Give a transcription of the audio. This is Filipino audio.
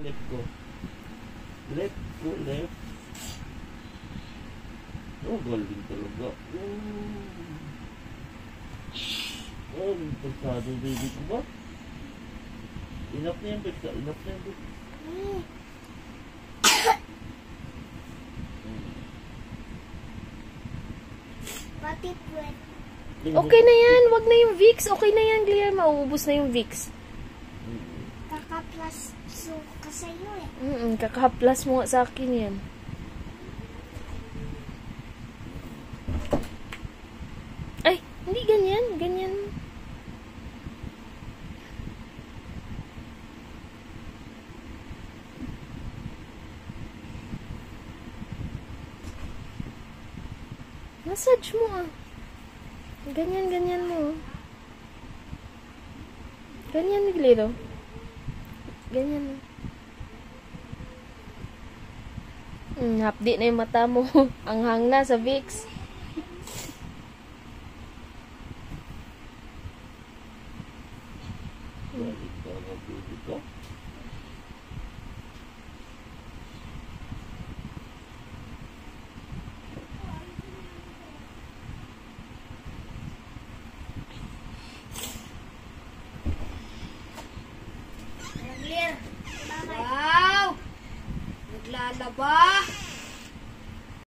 left ko. Left ko, left. Oh, galing talaga. Oh, pagsado yung baby ko ba? Enough na yan, pagsa. Enough na yan, baby. Pati puwet. Okay na yan. Wag na yung Vicks. Okay na yan, Claire. Mauubos na yung Vicks. Kakaplas so ka sa'yo eh. Kakahaplas mo nga sa akin yan. Ay, hindi ganyan. Ganyan. Massage mo ah. Ganyan, ganyan mo. Ganyan, Miguelito. Ganyan. Hapdi na yung mata mo. Anghang na sa Vicks. Galing talaga, baby ko. Clear. Wow! Naglalaba.